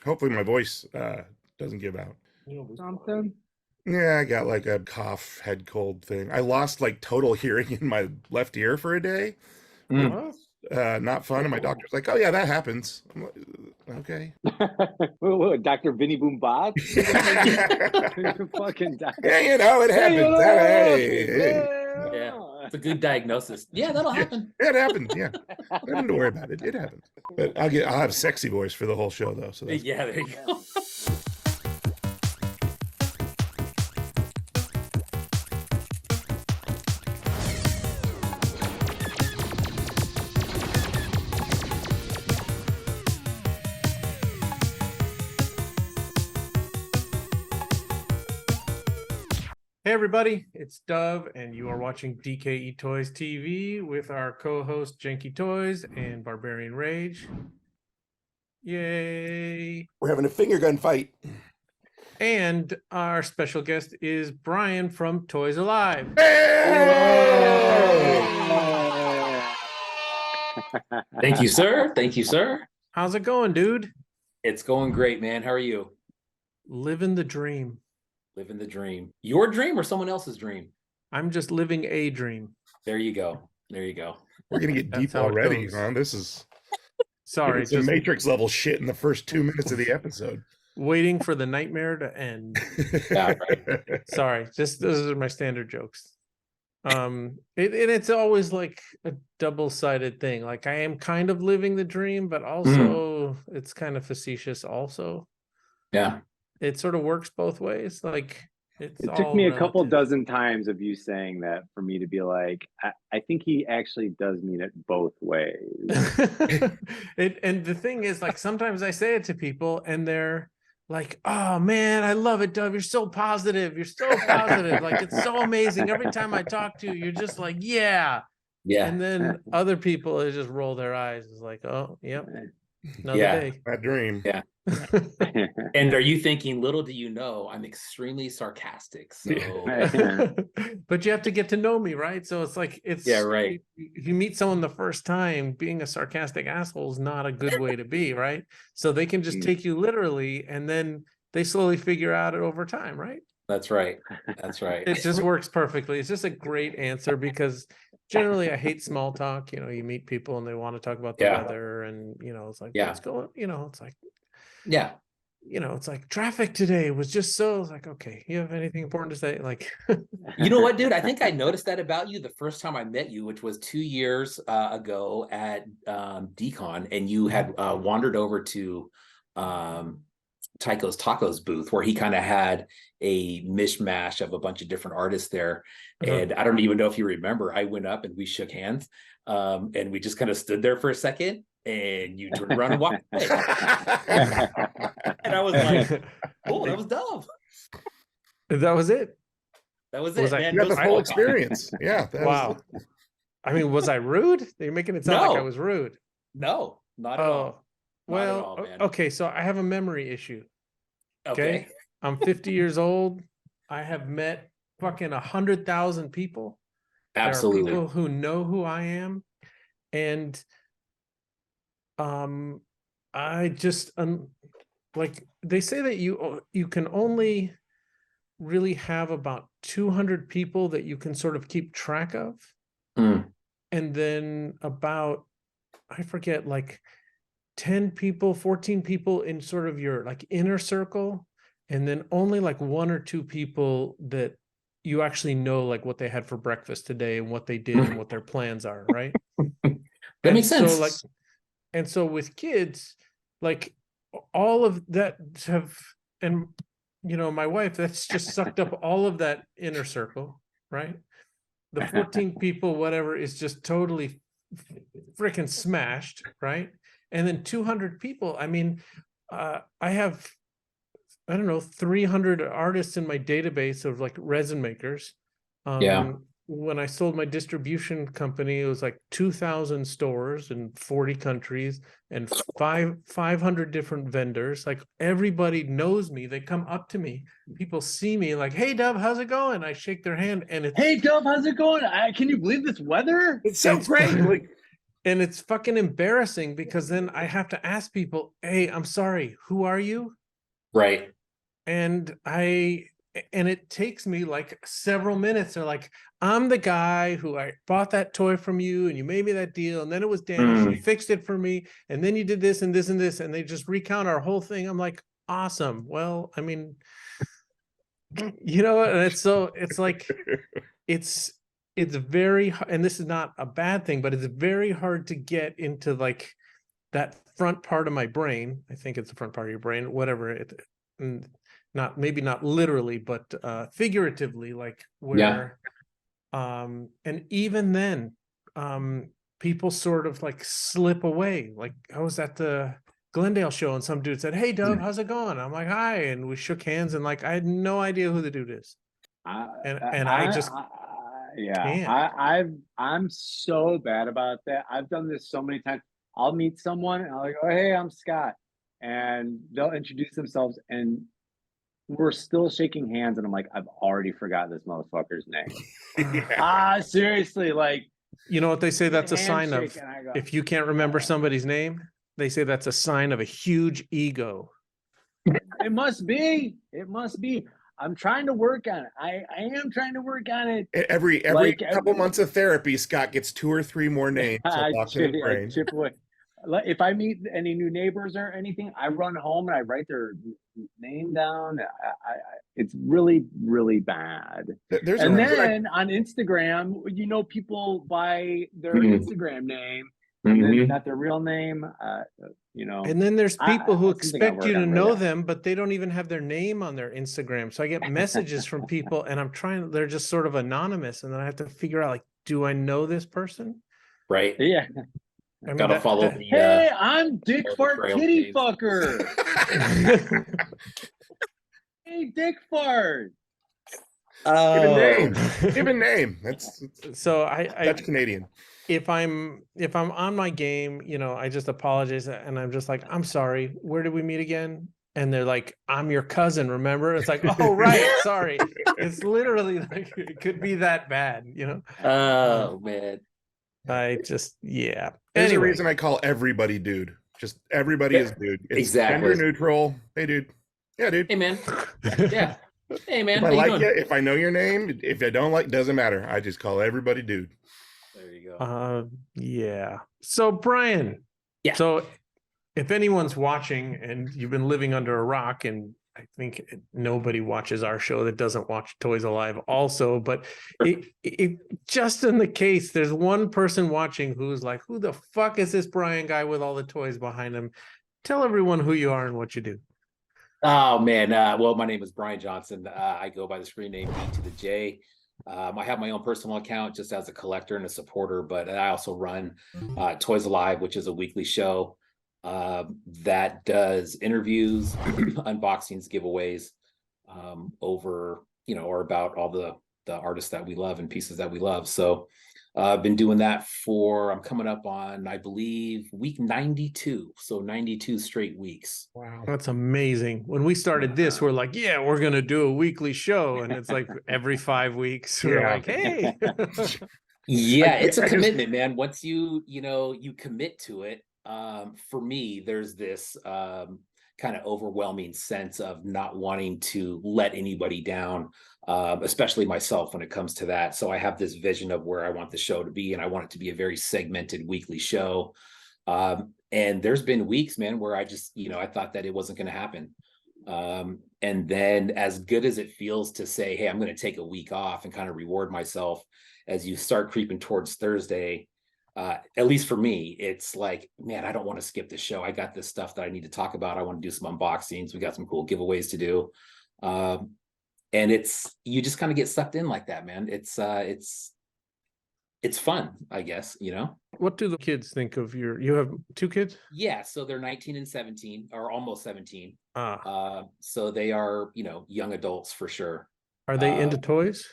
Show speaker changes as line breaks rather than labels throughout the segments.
Hopefully my voice doesn't give out.
Something.
Yeah, I got like a cough, head cold thing. I lost like total hearing in my left ear for a day.
What?
Not fun. And my doctor's like, "Oh yeah, that happens." I'm like, okay.
Dr. Vinny Boom Bot? Fucking doctor.
Yeah, it happens.
Yeah, it's a good diagnosis. Yeah, that'll happen.
It happens. Yeah, nothing to worry about it. It happens. But I'll have sexy voice for the whole show though. So that's
Yeah, there you go.
Hey everybody, it's Dove, and you are watching DKE Toys TV with our co-host Janky Toys and Barbarian Rage. Yay!
we're having a finger gun fight.
And our special guest is Brian from Toyz Alive.
Thank you, sir. Thank you, sir.
How's it going, dude?
It's going great, man. How are you?
Living the dream.
Living the dream. Your dream or someone else's dream?
I'm just living a dream.
There you go. There you go.
We're gonna get
That's
deep
how it
already,
goes.
huh? This is
Sorry,
some
just
Matrix level shit in the first 2 minutes of the episode.
waiting for the nightmare to end.
Yeah, right.
Sorry, just those are my standard jokes. It's always like a double-sided thing. Like I am kind of living the dream, but also it's kind of facetious also.
Yeah.
It sort of works both ways. Like
It took
all
me a couple
relative.
dozen times of you saying that for me to be like, I think he actually does mean it both ways.
And the thing is, like, sometimes I say it to people and they're like, "Oh man, I love it, Dove. You're so positive. You're so positive. Like it's so amazing. Every time I talk to you, you're just like, yeah."
Yeah.
And then other people they just roll their eyes. It's like, "Oh, yep, another
Yeah.
day."
That dream.
Yeah. And are you thinking, little do you know, I'm extremely sarcastic. So
But you have to get to know me, right? So it's like
Yeah, right.
If you meet someone the first time, being a sarcastic asshole is not a good way to be, right? So they can just take you literally, and then they slowly figure out it over time, right?
That's right. That's right.
It just works perfectly. It's just a great answer because generally I hate small talk. You know, you meet people and they want to talk about the
Yeah.
weather, and it's like,
Yeah.
what's going? It's like,
Yeah.
it's like traffic today was just so like, okay, you have anything important to say? Like,
You know what, dude? I think I noticed that about you the first time I met you, which was 2 years ago at DCon, and you had wandered over to Tycho's Tacos booth, where he kind of had a mishmash of a bunch of different artists there. And I don't even know if you remember, I went up and we shook hands, and we just kind of stood there for a second, and you turned around and walked away. And I was like, oh, that was Dove.
that was it.
That was
Was
it,
I-
man.
You got
No
the full
small talk.
experience. Yeah. that
Wow. I mean, was I rude? You're making it sound like I
No.
was rude.
No, not at all.
Oh,
Not at
well,
all, man.
okay. So I have a memory issue.
Okay.
I'm 50 years old. I have met fucking 100,000 people.
Absolutely.
There are people who know who I am, and I just like they say that you can only really have about 200 people that you can sort of keep track of, and then about I forget like 10 people, 14 people in sort of your like inner circle, and then only like 1 or 2 people that you actually know like what they had for breakfast today and what they did and what their plans are, right?
That makes sense.
So like, and so with kids, like all of that and my wife, that's just sucked up all of that inner circle, right? The 14 people, whatever, is just totally freaking smashed, right? And then 200 people. I mean, I have, I don't know, 300 artists in my database of like resin makers.
Yeah.
When I sold my distribution company, it was like 2,000 stores in 40 countries and 500 different vendors. Like everybody knows me. They come up to me. People see me like, "Hey, Dove, how's it going?" I shake their hand, and it's
Hey, Dove, how's it going? Can you believe this weather?
It's so great. Like,
And it's fucking embarrassing because then I have to ask people, hey, I'm sorry, who are you?
Right.
And it takes me like several minutes. They're like, I'm the guy who I bought that toy from you and you made me that deal. And then it was damaged. You fixed it for me. And then you did this and this and this. And they just recount our whole thing. I'm like, awesome. Well, I mean, you know, and it's like, it's very, and this is not a bad thing, but it's very hard to get into like that front part of my brain. I think it's the front part of your brain, whatever it, not maybe not literally, but figuratively, like where, and even then, people sort of like slip away. Like I was at the Glendale show and some dude said, "Hey Dove, how's it going?" I'm like, "Hi," and we shook hands and like I had no idea who the dude is.
I'm so bad about that. I've done this so many times. I'll meet someone and I'll like, "Oh, hey, I'm Scott," and they'll introduce themselves, and we're still shaking hands, and I'm like, I've already forgot this motherfucker's name. Seriously, like,
you know what they say? That's a sign of,
go,
if you can't remember somebody's name, they say that's a sign of a huge ego.
It must be. It must be. I'm trying to work on it. I am trying to work on it.
Every like, couple months of therapy, Scott gets 2 or 3 more names.
I chip away. If I meet any new neighbors or anything, I run home and I write their name down. It's really, really bad. And then on Instagram, you know, people buy their Instagram name and then not their real name. You know,
and then there's people who expect you to know them, but they don't even have their name on their Instagram. So I get messages from people and they're just sort of anonymous. And then I have to figure out, like, do I know this person?
Right.
Yeah.
I mean, gotta follow the,
hey, I'm Dick Fart Kitty Fucker. Hey, Dick Fart.
Give a name. Give a name. That's
so
that's Canadian.
If I'm on my game, you know, I just apologize and I'm just like, I'm sorry. Where did we meet again? And they're like, I'm your cousin, remember? It's like, oh, right. Sorry. It's literally like, it could be that bad, you know?
Oh, man.
I just, yeah.
There's a reason I call everybody dude. Just everybody is dude. It's
exactly.
Gender neutral. Hey, dude. Yeah, dude.
Hey, man. Yeah. Hey, man.
If I like you, if I know your name, if I don't like, doesn't matter. I just call everybody dude.
There you go.
Yeah. So, Brian.
Yeah.
So, if anyone's watching and you've been living under a rock, and I think nobody watches our show that doesn't watch Toyz Alive also, but it just in the case there's one person watching who's like, who the fuck is this Brian guy with all the toys behind him? Tell everyone who you are and what you do.
Oh, man. Well, my name is Brian Johnson. I go by the screen name B2THE. I have my own personal account just as a collector and a supporter, but I also run Toyz Alive, which is a weekly show that does interviews, unboxings, giveaways over, you know, or about all the artists that we love and pieces that we love. So I've been doing that for, I'm coming up on, I believe, week 92. So 92 straight weeks.
Wow. That's amazing. When we started this, we're like, yeah, we're going to do a weekly show. And it's like every 5 weeks. We're like, hey.
Yeah, it's a commitment, man. Once you commit to it, for me, there's this kind of overwhelming sense of not wanting to let anybody down, especially myself when it comes to that. So I have this vision of where I want the show to be, and I want it to be a very segmented weekly show. And there's been weeks, man, where I just, I thought that it wasn't going to happen. And then as good as it feels to say, hey, I'm going to take a week off and kind of reward myself, as you start creeping towards Thursday, at least for me, it's like, man, I don't want to skip the show. I got this stuff that I need to talk about. I want to do some unboxings. We got some cool giveaways to do. And you just kind of get sucked in like that, man. It's fun, I guess,
What do the kids think of you have 2 kids?
Yeah. So they're 19 and 17, or almost 17. So they are, young adults for sure.
Are they into toys?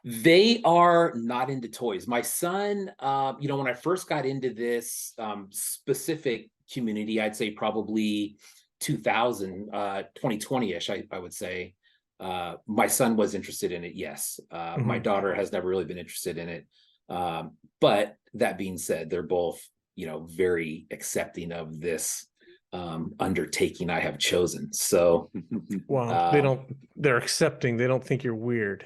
They are not into toys. My son, when I first got into this specific community, I'd say probably 2020-ish, I would say. My son was interested in it, yes. My daughter has never really been interested in it. But that being said, they're both, you know, very accepting of this undertaking I have chosen. So
well, they're accepting, they don't think you're weird.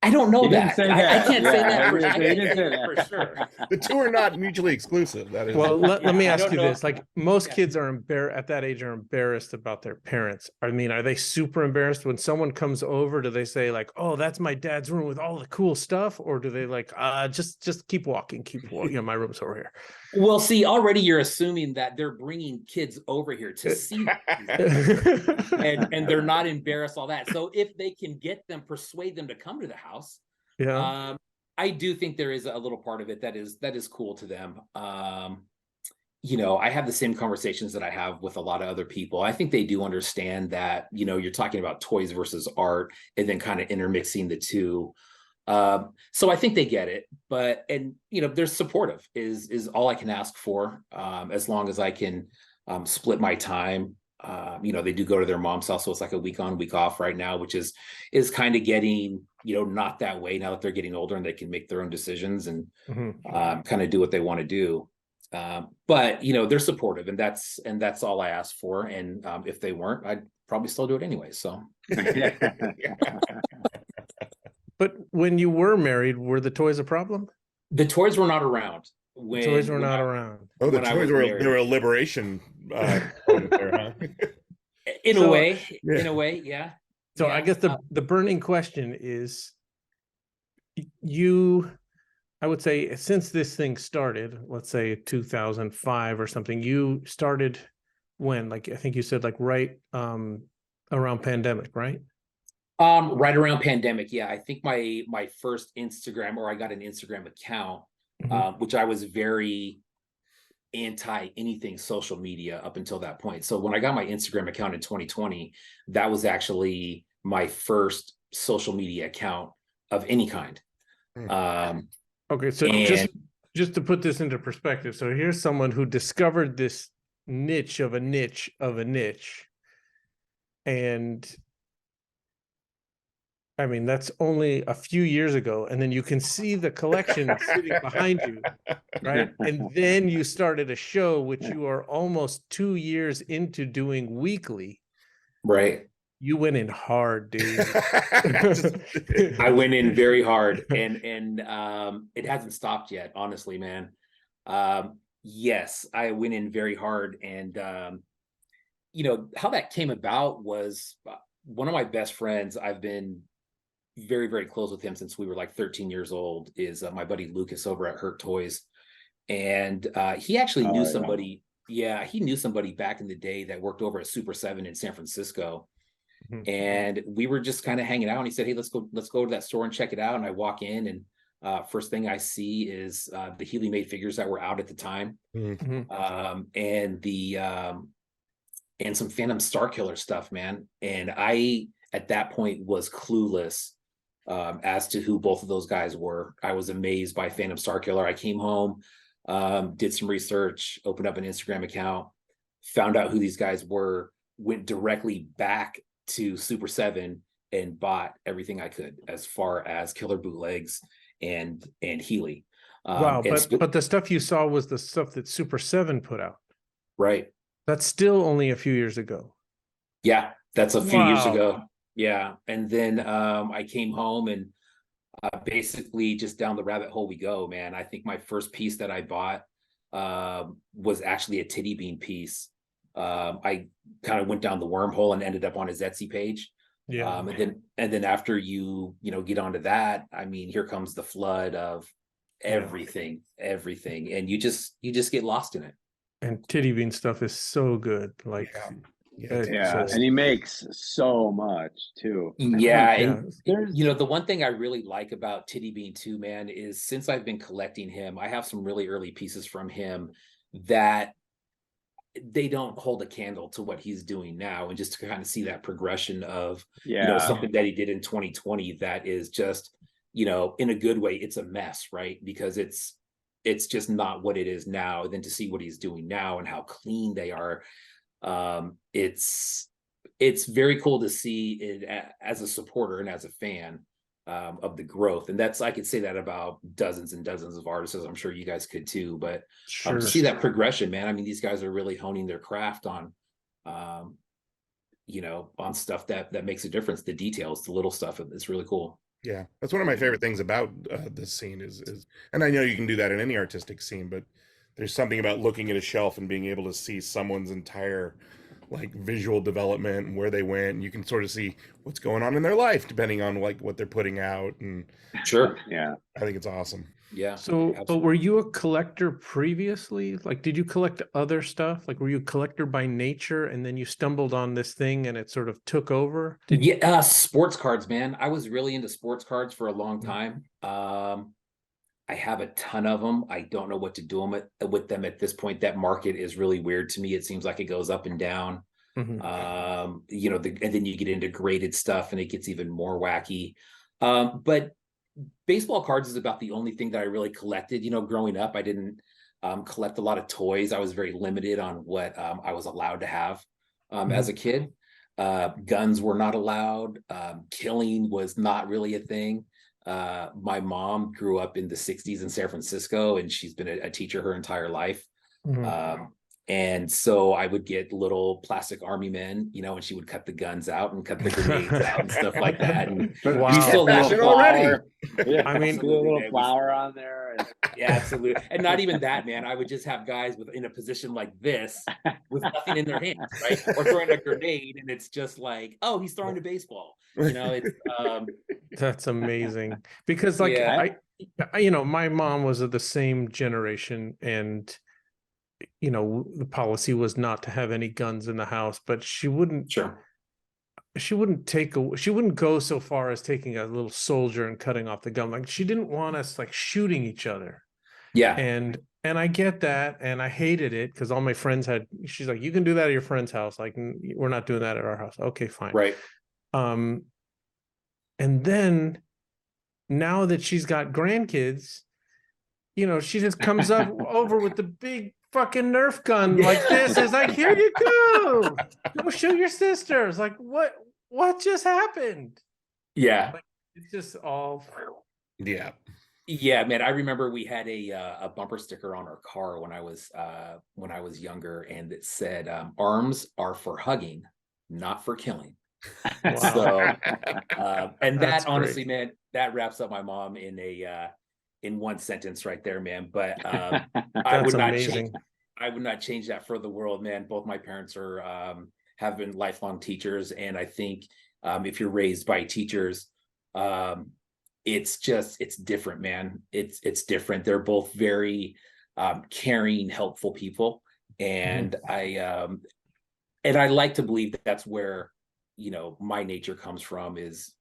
I don't know
He didn't
that.
say
I
that.
can't say that for,
He
I can't
didn't
say
say
that
that.
for sure.
The two are not mutually exclusive. That is.
Well, let me
I
ask
don't
you
know.
this: like most
Yeah.
kids are at that age are embarrassed about their parents. I mean, are they super embarrassed when someone comes over? Do they say like, "Oh, that's my dad's room with all the cool stuff," or do they like, just keep walking, you know, my room's over here.
Well, see, already you're assuming that they're bringing kids over here to see and they're not embarrassed, all that. So if they can persuade them to come to the house,
Yeah.
I do think there is a little part of it that is cool to them. You know, I have the same conversations that I have with a lot of other people. I think they do understand that, you know, you're talking about toys versus art and then kind of intermixing the two. So I think they get it, and you know, they're supportive is all I can ask for. As long as I can split my time. You know, they do go to their mom's house, so it's like a week on, week off right now, which is kind of getting, you know, not that way now that they're getting older and they can make their own decisions and kind of do what they want to do. But you know, they're supportive, and that's all I asked for. And if they weren't, I'd probably still do it anyway. So.
But when you were married, were the toys a problem?
The toys were not around. When
Toys were not around.
Oh, the
when I
toys
was
were
married.
they were a liberation moment there, huh?
In
So-
a way, yeah.
So
Yeah.
I guess the burning question is, I would say since this thing started, let's say 2005 or something, you started when? Like I think you said like right around pandemic, right?
Right around pandemic, yeah. I think my first Instagram, or I got an Instagram account, which I was very anti anything social media up until that point. So when I got my Instagram account in 2020, that was actually my first social media account of any kind.
Okay, so just to put this into perspective, so here's someone who discovered this niche of a niche of a niche, and I mean that's only a few years ago, and then you can see the collection sitting behind you, right? And then you started a show which you are almost 2 years into doing weekly.
Right.
You went in hard, dude.
I went in very hard, and it hasn't stopped yet, honestly, man. Yes, I went in very hard, and you know how that came about was one of my best friends. I've been very, very close with him since we were like 13 years old, is my buddy Lucas over at Hurt Toys. And he actually knew somebody. Yeah, he knew somebody back in the day that worked over at Super 7 in San Francisco. And we were just kind of hanging out, and he said, "Hey, let's go to that store and check it out." And I walk in, and first thing I see is the Healy made figures that were out at the time, and and some Phantom Starkiller stuff, man. And I at that point was clueless as to who both of those guys were. I was amazed by Phantom Starkiller. I came home, did some research, opened up an Instagram account, found out who these guys were, went directly back to Super 7 and bought everything I could as far as killer bootlegs and Healy.
Wow, but the stuff you saw was the stuff that Super 7 put out.
Right.
That's still only a few years ago.
Yeah, that's a few years ago. Yeah. And then I came home, and basically just down the rabbit hole we go, man. I think my first piece that I bought was actually a titty bean piece. I kind of went down the wormhole and ended up on his Etsy page.
Yeah.
And then after you get onto that, I mean, here comes the flood of everything, and you just get lost in it.
And titty bean stuff is so good. Like,
and he makes so much too.
Yeah, and you know, the one thing I really like about Titty Bean too, man, is since I've been collecting him, I have some really early pieces from him that they don't hold a candle to what he's doing now, and just to kind of see that progression of you know, something that he did in 2020 that is just, you know, in a good way, it's a mess, right? Because it's just not what it is now. And then to see what he's doing now and how clean they are, it's very cool to see it as a supporter and as a fan. of the growth. And that's, I could say that about dozens and dozens of artists, as I'm sure you guys could too. But to see that progression, man, I mean, these guys are really honing their craft on, you know, on stuff that makes a difference. The details, the little stuff, it's really cool.
Yeah, that's one of my favorite things about this scene is, and I know you can do that in any artistic scene, but there's something about looking at a shelf and being able to see someone's entire like visual development and where they went, and you can sort of see what's going on in their life depending on like what they're putting out. And
Sure.
Yeah,
I think it's awesome.
Yeah.
So, but were you a collector previously? Like, did you collect other stuff? Like, were you a collector by nature and then you stumbled on this thing and it sort of took over?
Yeah, sports cards, man. I was really into sports cards for a long time. I have a ton of them. I don't know what to do with them at this point. That market is really weird to me. It seems like it goes up and down. You know, and then you get into graded stuff and it gets even more wacky. But baseball cards is about the only thing that I really collected. You know, growing up, I didn't collect a lot of toys. I was very limited on what I was allowed to have as a kid. Guns were not allowed. Killing was not really a thing. My mom grew up in the 60s in San Francisco, and she's been a teacher her entire life. And so I would get little plastic army men, you know, and she would cut the guns out and cut the grenades out and stuff like that. And
Wow.
we still have
already.
Yeah,
I mean,
a little flower on there.
Yeah, absolutely. And not even that, man. I would just have guys in a position like this with nothing in their hands, right? Or throwing a grenade, and it's just like, oh, he's throwing a baseball. You know, it's
That's amazing. Because like I you know, my mom was of the same generation, and you know, the policy was not to have any guns in the house, but she wouldn't she wouldn't go so far as taking a little soldier and cutting off the gun. Like, she didn't want us like shooting each other.
Yeah.
And I get that, and I hated it because all my friends had. She's like, you can do that at your friend's house. Like, we're not doing that at our house. Okay, fine.
Right.
And then now that she's got grandkids, you know, she just comes up over with the big fucking Nerf gun like this. It's like, here you go. Go show your sisters. Like, what just happened?
Yeah.
Like, it's just all.
Yeah.
Yeah, man. I remember we had a bumper sticker on our car when I was younger, and it said, "Arms are for hugging, not for killing."
Wow.
So, and
That's
that honestly,
great.
man, that wraps up my mom in one sentence right there, man. But I
That's
would not
amazing.
change. I would not change that for the world, man. Both my parents are have been lifelong teachers, and I think if you're raised by teachers, it's different, man. It's different. They're both very caring, helpful people, and I like to believe that that's where, you know, my nature comes from, is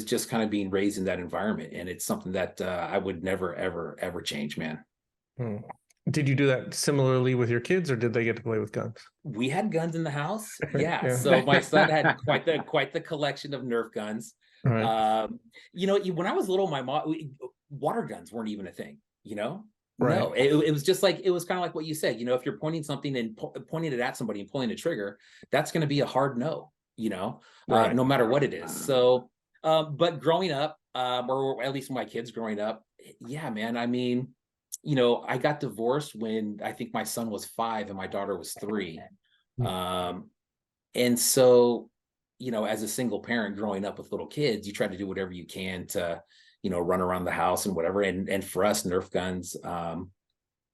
just kind of being raised in that environment. And it's something that I would never, ever change, man.
Did you do that similarly with your kids, or did they get to play with guns?
We had guns in the house. Yeah.
Yeah.
So my son had quite the collection of Nerf guns.
Right.
You know, when I was little, my mom, water guns weren't even a thing, you know?
Right.
No, it was just like, it was kind of like what you said, you know, if you're pointing something and pointing it at somebody and pulling a trigger, that's going to be a hard no, you know,
Right.
no matter what it is. So, but growing up, or at least my kids growing up, yeah, man, I mean, you know, I got divorced when I think my son was 5 and my daughter was 3. And so, you know, as a single parent growing up with little kids, you try to do whatever you can to, you know, run around the house and whatever. And for us, Nerf guns,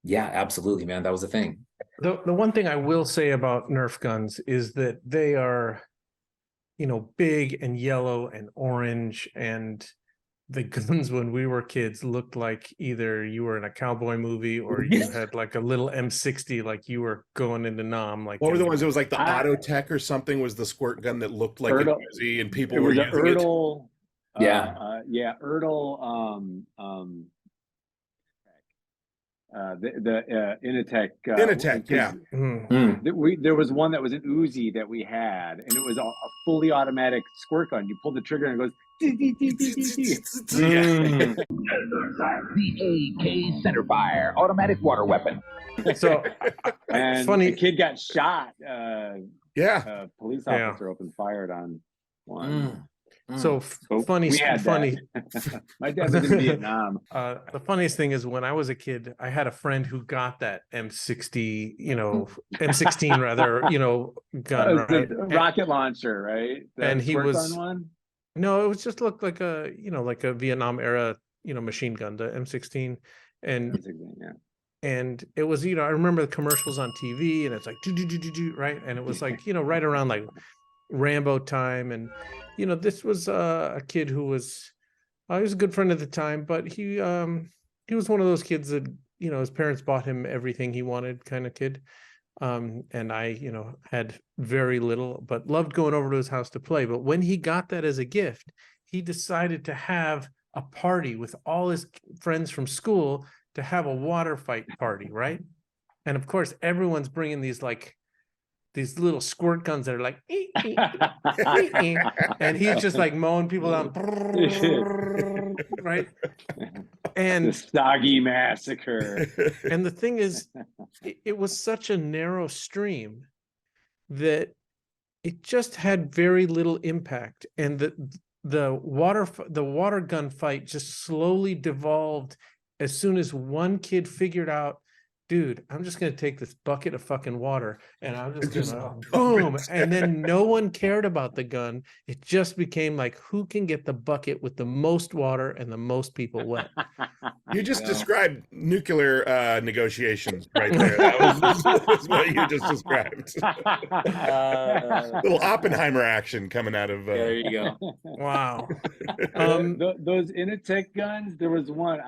yeah, absolutely, man, that was a thing.
The one thing I will say about Nerf guns is that they are, you know, big and yellow and orange, and the guns when we were kids looked like either you were in a cowboy movie or you had like a little M60, like you were going into Nam. Like,
What were the ones? It was like the Autotech or something was the squirt gun that looked like a Uzi, and people were using
Ertl,
it.
Ertl, the Initech.
Initech, yeah.
There was one that was an Uzi that we had, and it was a fully automatic squirt gun. You pull the trigger and it goes.
The AK Centerfire automatic water weapon.
So,
and
funny.
The kid got shot.
Yeah.
Police officer opened fired on one.
So funny.
My dad was in Vietnam.
The funniest thing is when I was a kid, I had a friend who got that M60, M16 rather, gun, right?
The rocket launcher, right?
And he was
on one.
No, it was just looked like a Vietnam era, machine gun, the M16, and and it was, I remember the commercials on TV, and it's like do, right, and it was like right around like Rambo time, and this was a kid who was he was a good friend at the time, but he was one of those kids that his parents bought him everything he wanted kind of kid. And I had very little, but loved going over to his house to play. But when he got that as a gift, he decided to have a party with all his friends from school to have a water fight party, right? And of course everyone's bringing these little squirt guns that are like and he's just like mowing people down, right? And
the Stoggy Massacre.
And the thing is, it was such a narrow stream that it just had very little impact, and the water gun fight just slowly devolved as soon as one kid figured out, dude, I'm just going to take this bucket of fucking water and I'm just going to boom. And then no one cared about the gun. It just became like, who can get the bucket with the most water and the most people wet?
You just described nuclear negotiations right there. That was what you just described. Little Oppenheimer action coming out of.
There you go.
Wow.
Those Initech guns. There was one.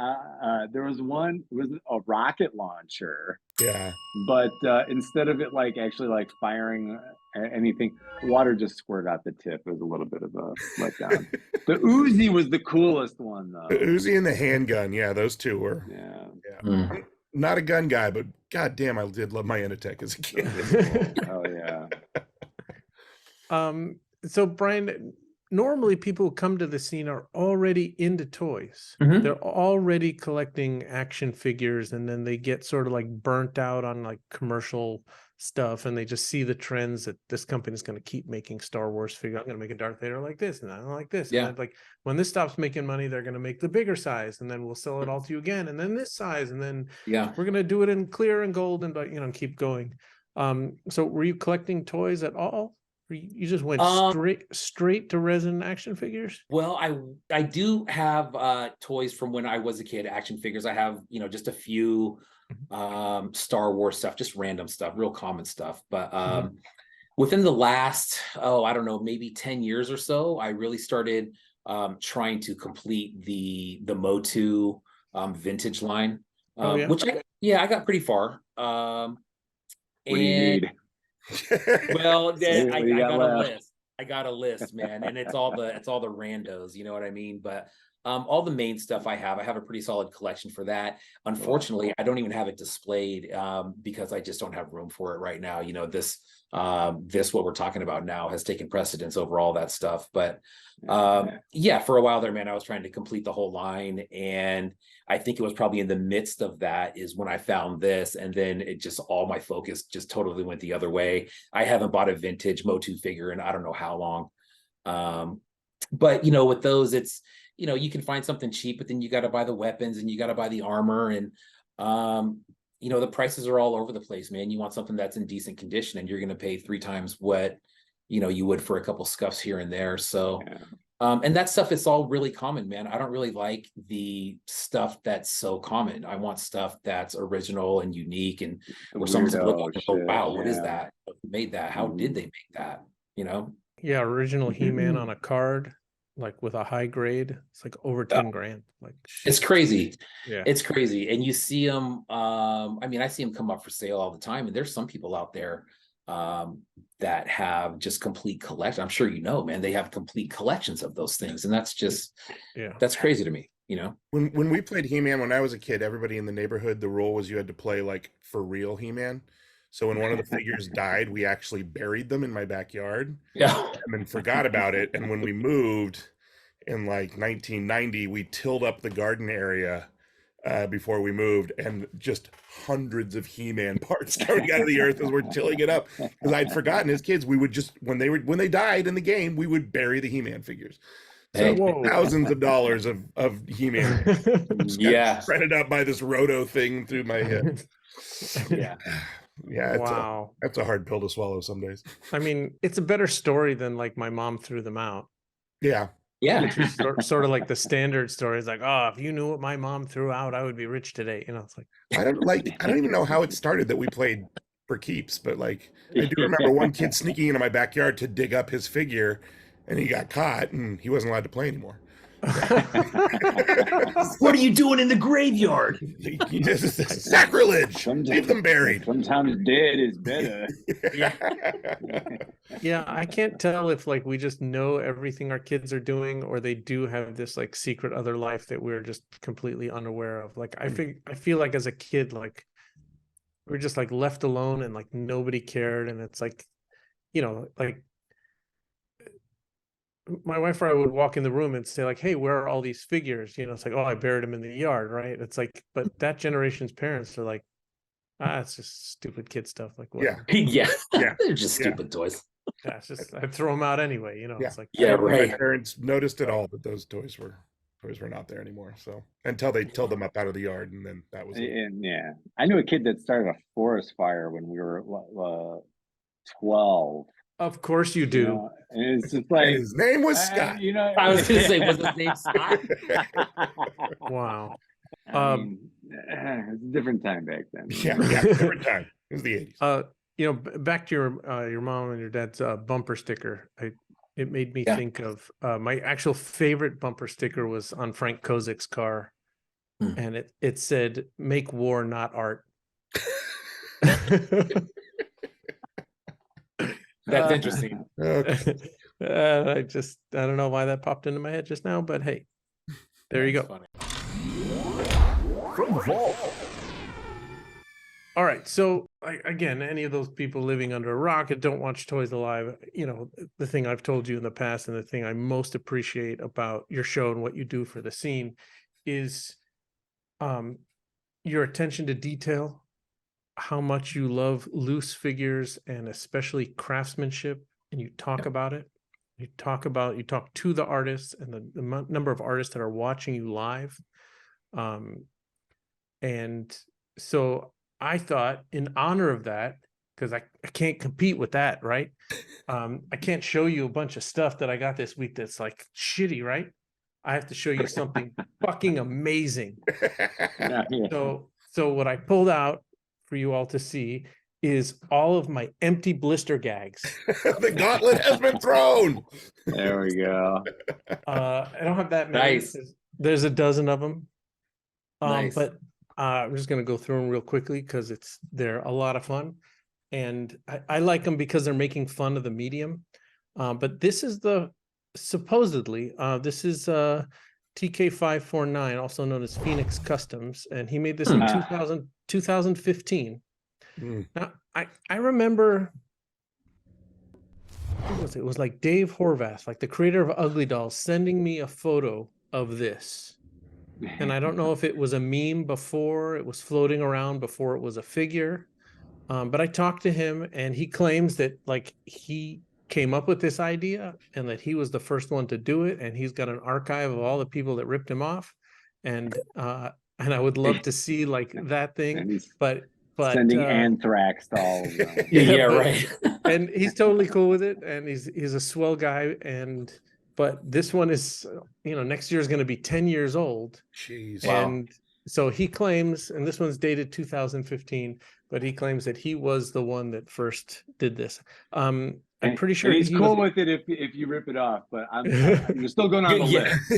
It was a rocket launcher.
Yeah.
But instead of it actually firing anything, water just squirted out the tip. It was a little bit of a letdown. The Uzi was the coolest one, though.
The Uzi and the handgun. Yeah, those two were.
Yeah.
I'm not a gun guy, but goddamn, I did love my Initech as a kid.
Oh yeah.
So Brian, normally people who come to the scene are already into toys.
Mhm.
They're already collecting action figures, and then they get sort of like burnt out on like commercial stuff, and they just see the trends that this company is going to keep making Star Wars figure. I'm going to make a Darth Vader like this, and I don't like this.
Yeah.
And like when this stops making money, they're going to make the bigger size, and then we'll sell it all to you again, and then this size, and then we're going to do it in clear and gold, and keep going. So were you collecting toys at all? You just went straight to resin action figures?
Well, I do have toys from when I was a kid, action figures. I have, just a few Star Wars stuff, just random stuff, real common stuff. But within the last, I don't know, maybe 10 years or so, I really started trying to complete the Motu vintage line, which I got pretty far.
What do you need?
Well, I got a list. I got a list, man, and it's all the randos, you know what I mean? But all the main stuff I have a pretty solid collection for that. Unfortunately, I don't even have it displayed because I just don't have room for it right now. This what we're talking about now has taken precedence over all that stuff. But for a while there, man, I was trying to complete the whole line, and I think it was probably in the midst of that is when I found this, and then it just all my focus just totally went the other way. I haven't bought a vintage Motu figure in I don't know how long. But with those, it's you can find something cheap, but then you got to buy the weapons and you got to buy the armor, and the prices are all over the place, man. You want something that's in decent condition, and you're going to pay 3 times what you would for a couple scuffs here and there. So and that stuff is all really common, man. I don't really like the stuff that's so common. I want stuff that's original and unique, and where someone's looking, wow, what is that? Who made that? How did they make that?
Yeah, original He-Man on a card, like with a high grade. It's like over 10 grand. Like
it's crazy.
Yeah,
it's crazy. And you see them. I see them come up for sale all the time, and there's some people out there that have just complete collection. I'm sure man, they have complete collections of those things, and that's just that's crazy to me.
When we played He-Man when I was a kid, everybody in the neighborhood, the rule was you had to play like for real He-Man. So when one of the figures died, we actually buried them in my backyard.
Yeah,
and then forgot about it. And when we moved in like 1990, we tilled up the garden area before we moved, and just hundreds of He-Man parts coming out of the earth as we're tilling it up. Because I'd forgotten, as kids, we would just when they died in the game, we would bury the He-Man figures. So thousands of dollars of He-Man spread up by this roto thing through my head. Yeah,
Wow.
That's a hard pill to swallow some days.
I mean, it's a better story than like my mom threw them out.
Yeah.
Which is sort of like the standard story. It's like, oh, if you knew what my mom threw out, I would be rich today. You know, it's like
I don't even know how it started that we played for keeps, but like I do remember one kid sneaking into my backyard to dig up his figure, and he got caught and he wasn't allowed to play anymore.
What are you doing in the graveyard?
Sacrilege. Leave them buried.
Sometimes dead is better.
Yeah, I can't tell if like we just know everything our kids are doing, or they do have this like secret other life that we're just completely unaware of. Like I feel like as a kid, like we're just like left alone and like nobody cared, and it's like, you know, like my wife or I would walk in the room and say like, hey, where are all these figures? You know, it's like, oh, I buried them in the yard, right? It's like, but that generation's parents are like, it's just stupid kid stuff. Like, whatever.
Yeah. They're just stupid toys.
Yeah, it's just I throw them out anyway. You know, it's like,
My parents noticed at all that those toys were not there anymore. So until they tilled them up out of the yard, and then that was it.
And I knew a kid that started a forest fire when we were 12.
Of course you do.
You know, and it's just like
his name was Scott.
You know,
I was going to say, was his name Scott?
Wow.
I mean, it's a different time back then.
Yeah, different time. It was the 80s.
You know, back to your mom and your dad's bumper sticker. It made me think of my actual favorite bumper sticker was on Frank Kozik's car, and it said, "Make war, not art."
That's interesting.
Okay.
I don't know why that popped into my head just now, but hey, there you go.
Funny.
From the vault.
All right, so again, any of those people living under a rock and don't watch Toyz Alive, you know, the thing I've told you in the past and the thing I most appreciate about your show and what you do for the scene is your attention to detail, how much you love loose figures and especially craftsmanship, and you talk about it. You talk to the artists and the number of artists that are watching you live. And so I thought, in honor of that, because I can't compete with that, right? I can't show you a bunch of stuff that I got this week that's like shitty, right? I have to show you something fucking amazing. So what I pulled out for you all to see is all of my empty blister gags.
The gauntlet has been thrown.
There we go.
I don't have that many.
Nice.
There's a dozen of them.
Nice.
But I'm just going to go through them real quickly because they're a lot of fun. And I like them because they're making fun of the medium. But this is supposedly, this is TK549, also known as Phoenix Customs. And he made this in 2015. Now, I remember, what was it? It was like Dave Horvath, like the creator of Ugly Dolls, sending me a photo of this. And I don't know if it was a meme before it was floating around, before it was a figure. But I talked to him, and he claims that like he came up with this idea and that he was the first one to do it. And he's got an archive of all the people that ripped him off. And I would love to see like that thing, but
sending anthrax to all of them.
Right.
And he's totally cool with it, and he's a swell guy. But this one is, next year is going to be 10 years old.
Jeez.
And so he claims, and this one's dated 2015, but he claims that he was the one that first did this. I'm pretty sure
he's cool with it if you rip it off, but you're still going on the list.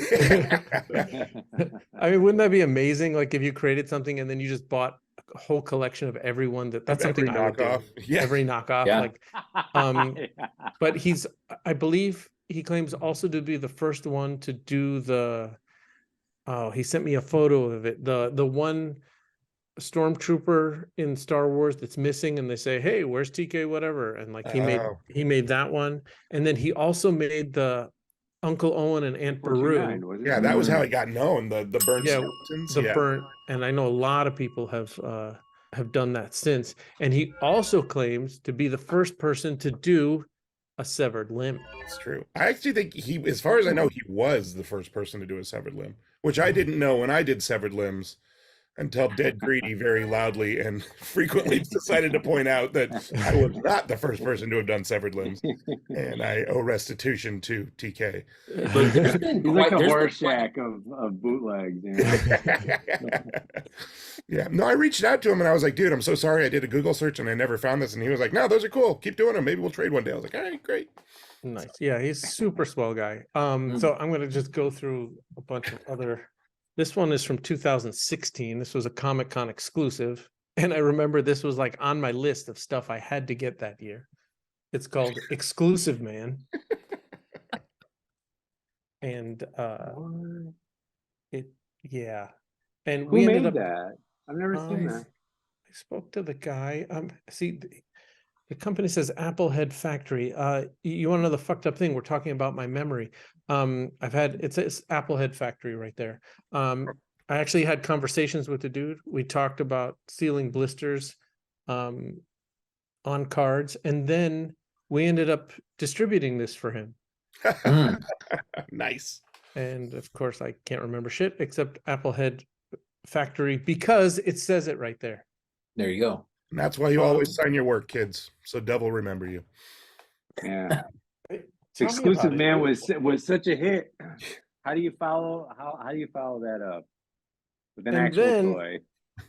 I mean, wouldn't that be amazing? Like if you created something and then you just bought a whole collection of everyone that's something I would do.
Yeah.
Every knockoff.
Yeah.
Like, but I believe he claims also to be the first one to do he sent me a photo of it. The one stormtrooper in Star Wars that's missing, and they say, hey, where's TK whatever? And like he made that one. And then he also made the Uncle Owen and Aunt Beru.
49, was it?
Yeah, that was how it got known. The burnt
Yeah,
skeletons.
the
Yeah.
burnt, and I know a lot of people have done that since. And he also claims to be the first person to do a severed limb.
It's true. I actually think he, as far as I know, he was the first person to do a severed limb, which I didn't know when I did severed limbs until Dead Greedy very loudly and frequently decided to point out that I was not the first person to have done severed limbs, and I owe restitution to TK.
But there's been
He's like
quite-
the
there's been
Rorschach of bootlegs. You know?
Yeah, no, I reached out to him and I was like, dude, I'm so sorry. I did a Google search and I never found this. And he was like, no, those are cool. Keep doing them. Maybe we'll trade one day. I was like, all right, great.
Nice. Yeah, he's super swell guy. So I'm gonna just go through a bunch of other. This one is from 2016. This was a Comic-Con exclusive. And I remember this was like on my list of stuff I had to get that year. It's called Exclusive Man. And yeah. And
Who
we ended
made
up
that? I've never seen that.
I spoke to the guy. See, the company says Applehead Factory. You want to know the fucked up thing? We're talking about my memory. It says Applehead Factory right there. I actually had conversations with the dude. We talked about sealing blisters on cards, and then we ended up distributing this for him.
Nice.
And of course, I can't remember shit except Applehead Factory because it says it right there.
There you go.
And that's why you always sign your work, kids. So devil remember you.
Yeah.
Tell me
Exclusive
about it.
Man was such a hit. How do you follow that up with an
And
actual
then-
toy?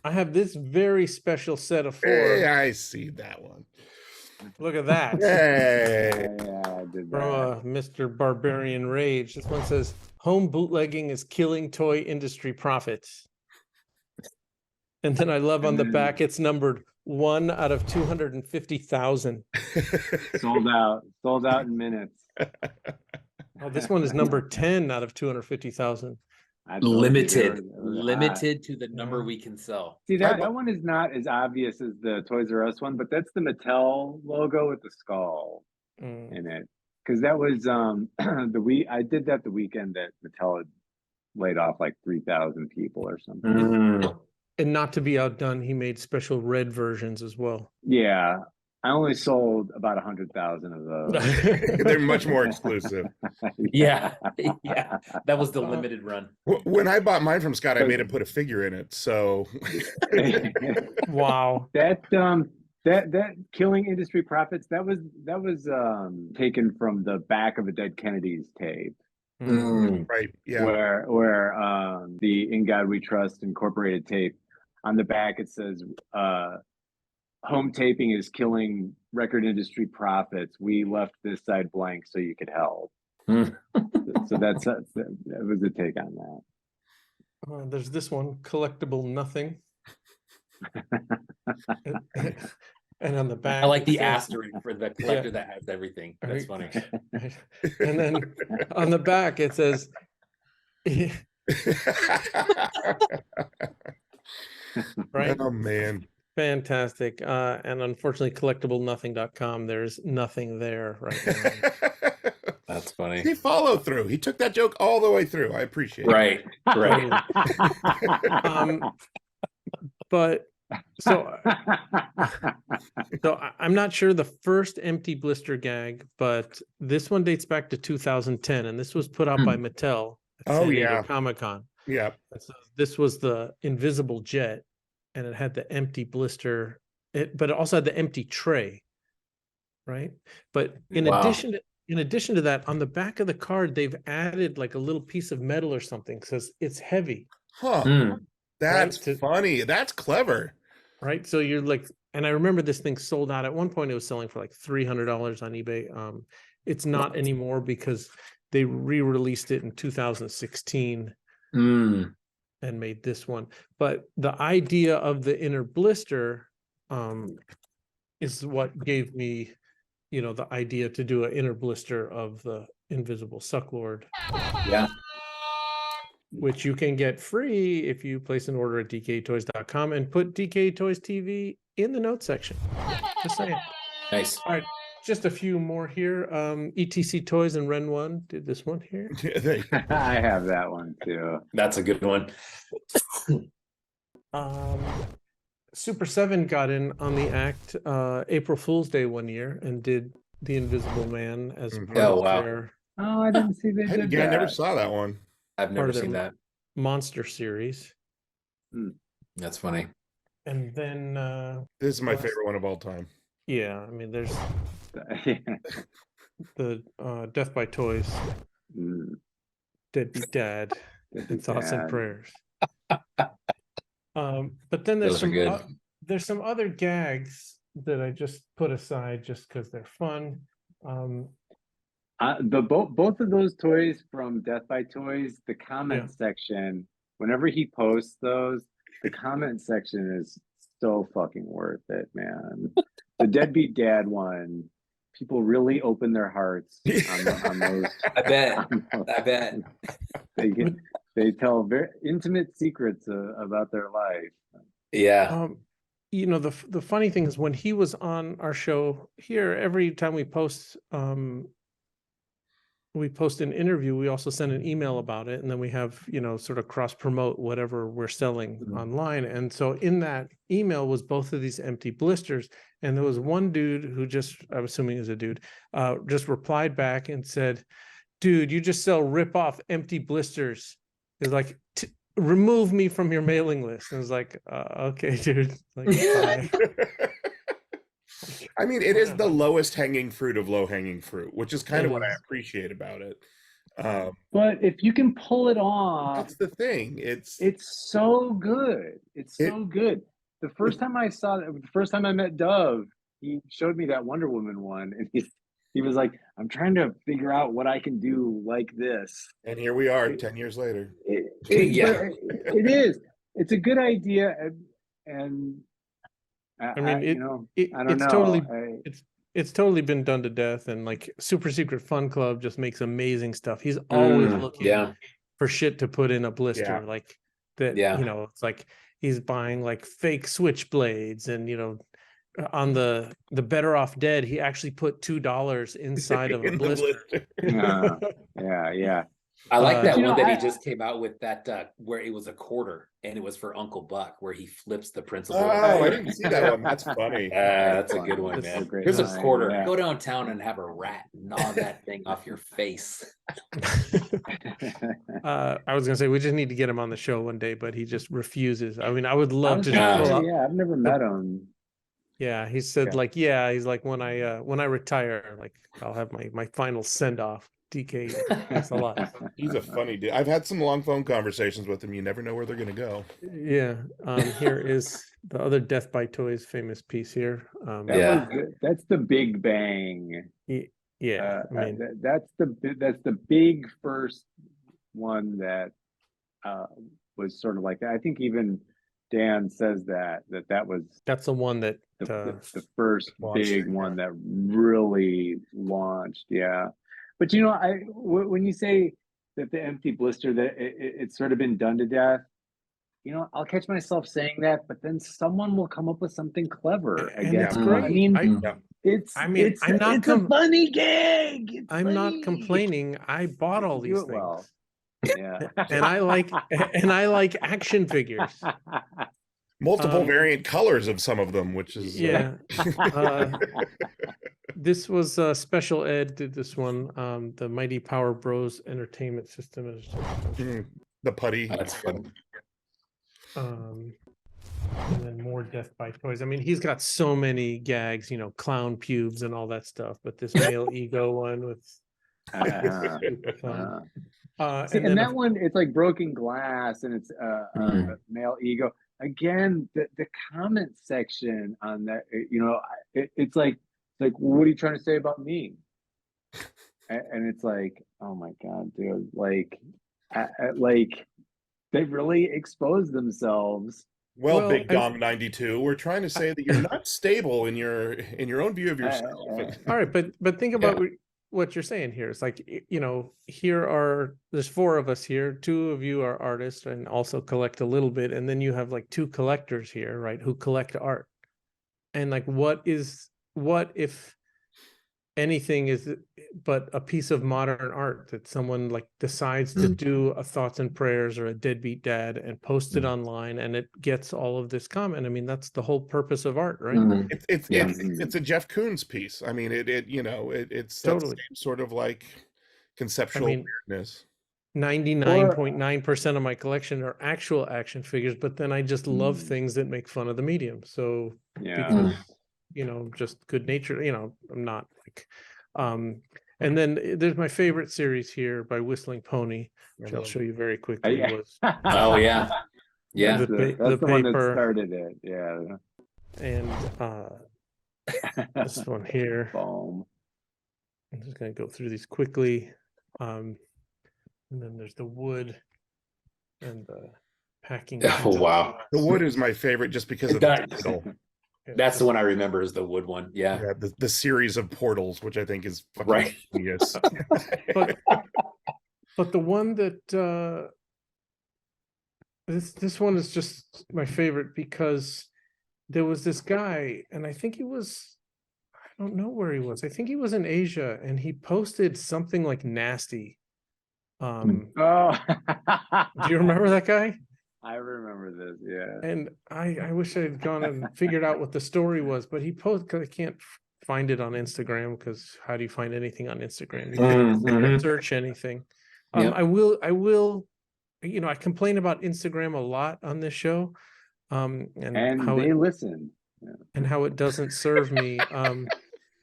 I have this very special set of 4.
Hey, I see that one.
Look at that.
Hey.
Yeah, I did
From
that.
Mr. Barbarian Rage. This one says, home bootlegging is killing toy industry profits. And then I love on the back, it's numbered 1 out of 250,000.
Sold out in minutes.
Oh, this one is number 10 out of 250,000.
I told you
Limited,
it was hot.
limited to the number
Yeah.
we can sell.
See, that one is not as obvious as the Toys R Us one, but that's the Mattel logo with the skull
Mm.
in it. Because that was I did that the weekend that Mattel had laid off like 3,000 people or something.
Mm.
And not to be outdone, he made special red versions as well.
Yeah, I only sold about 100,000 of those.
They're much more exclusive.
Yeah, yeah, that was the limited run.
When I bought mine from Scott, I made him put a figure in it. So
Wow.
that killing industry profits, that was taken from the back of a Dead Kennedy's tape.
Mm.
right, yeah.
Where the In God We Trust Incorporated tape, on the back it says home taping is killing record industry profits. We left this side blank so you could help. So that was a take on that.
There's this one, collectible nothing. And on the back,
I like the
it says-
asterisk for the collector that has everything. That's funny.
And then on the back it says, right?
Oh man.
Fantastic. And unfortunately, collectiblenothing.com, there's nothing there right now.
That's funny.
He followed through. He took that joke all the way through. I appreciate it.
Right, right.
But so I'm not sure the first empty blister gag, but this one dates back to 2010, and this was put out by Mattel at
Oh,
San Diego
yeah.
Comic-Con.
Yeah.
So this was the invisible jet, and it had the empty blister, but it also had the empty tray, right? But in
Wow.
addition to that, on the back of the card, they've added like a little piece of metal or something, because it's heavy,
Huh.
Mm.
That's
Right,
funny. That's clever.
right? So you're like, and I remember this thing sold out at one point. It was selling for like $300 on eBay. It's not anymore because they re-released it in 2016
Mm.
and made this one. But the idea of the inner blister is what gave me, the idea to do an inner blister of the Invisible Sucklord,
Yeah.
which you can get free if you place an order at DKEToys.com and put DKE Toys TV in the notes section. Just saying.
Nice.
All right. just a few more here. ETC Toys and Ren 1 did this one here.
I have that one too.
That's a good one.
Super 7 got in on the act April Fool's Day one year and did the Invisible Man as part of their
Oh, I didn't see they did that.
I never saw that one.
I've never seen that
monster series.
That's funny.
And then
This is my favorite one of all time.
yeah, I mean there's the Death by Toys, Deadbeat Dad, and Thoughts and Prayers. But then there's some other gags that I just put aside just because they're fun.
Both of those toys from Death by Toys, the comment section, whenever he posts those, the comment section is so fucking worth it, man. The Deadbeat Dad one, people really open their hearts on those.
I bet.
They tell very intimate secrets about their life.
Yeah.
You know, the funny thing is when he was on our show here, every time we post an interview, we also send an email about it, and then we have, you know, sort of cross promote whatever we're selling online. And so in that email was both of these empty blisters, and there was one dude who just, I'm assuming is a dude, just replied back and said, "Dude, you just sell rip off empty blisters. It's like, remove me from your mailing list." And I was like, okay, dude. Like,
I mean, it is the lowest hanging fruit of low hanging fruit, which is kind of what I appreciate about it.
But if you can pull it off,
that's the thing. It's
so good. It's so good. The first time I met Dove, he showed me that Wonder Woman one, and he was like, "I'm trying to figure out what I can do like this."
And here we are, 10 years later.
It is. It's a good idea, and I don't know.
It's totally been done to death, and like Super Secret Fun Club just makes amazing stuff. He's always looking for shit to put in a blister, like that. You know, it's like he's buying like fake switchblades, and you know, on the Better Off Dead, he actually put $2 inside of a blister.
Yeah.
I like that one that he just came out with, that where it was a quarter and it was for Uncle Buck, where he flips the principal.
Oh, I didn't see that one. That's funny.
That's a good one, man. Here's a quarter. Go downtown and have a rat gnaw that thing off your face.
I was gonna say we just need to get him on the show one day, but he just refuses. I mean, I would love to.
I've never met him.
Yeah, he said like, he's like, when I retire, like I'll have my final send off. DKE, thanks a lot.
He's a funny dude. I've had some long phone conversations with him. You never know where they're gonna go.
Yeah. Here is the other Death by Toys famous piece here.
That's the Big Bang.
Yeah, I mean
that's the big first one that was sort of like that. I think even Dan says that's
the one that
the first big one that really launched. Yeah. But you know, when you say that the empty blister, that it's sort of been done to death, you know, I'll catch myself saying that, but then someone will come up with something clever.
And that's great.
I mean, it's a funny gag.
I'm not complaining. I bought all these things.
Well. Yeah.
and I like action figures.
Multiple variant colors of some of them, which is
this was special ed did this one. The Mighty Power Bros Entertainment System is
the putty.
That's fun.
And then more Death by Toys. I mean, he's got so many gags, you know, clown pubes and all that stuff. But this male ego one with super fun.
And that one, it's like broken glass, and it's male ego. Again, the comment section on that, you know, it's like, what are you trying to say about me? And it's like, oh my God, dude, like they really expose themselves.
Well, Big Dom 92, we're trying to say that you're not stable in your own view of yourself.
All right, but think about what you're saying here. It's like, you know, there's 4 of us here. 2 of you are artists and also collect a little bit, and then you have like 2 collectors here, right, who collect art. And like, what if anything is but a piece of modern art that someone like decides to do a thoughts and prayers or a deadbeat dad and post it online, and it gets all of this comment. I mean, that's the whole purpose of art, right?
It's a Jeff Koons piece. I mean, it's that
Totally.
same sort of like conceptual weirdness.
99.9% of my collection are actual action figures, but then I just love things that make fun of the medium. So because just good nature, I'm not like and then there's my favorite series here by Whistling Pony, which I'll show you very quickly. Was
oh yeah
that's the one that started it.
And this one here.
Boom.
I'm just gonna go through these quickly. And then there's the wood and the packing.
Oh wow,
the wood is my favorite just because of the title.
That's the one I remember is the wood one. Yeah,
the series of portals, which I think is fucking
right.
genius.
but the one that this one is just my favorite because there was this guy, and I think he was, I don't know where he was. I think he was in Asia, and he posted something like nasty. Do you remember that guy?
I remember this, yeah.
And I wish I had gone and figured out what the story was, but he posted, because I can't find it on Instagram, because how do you find anything on Instagram? You can't search anything. I will, I complain about Instagram a lot on this show. And how
they listen.
And how it doesn't serve me.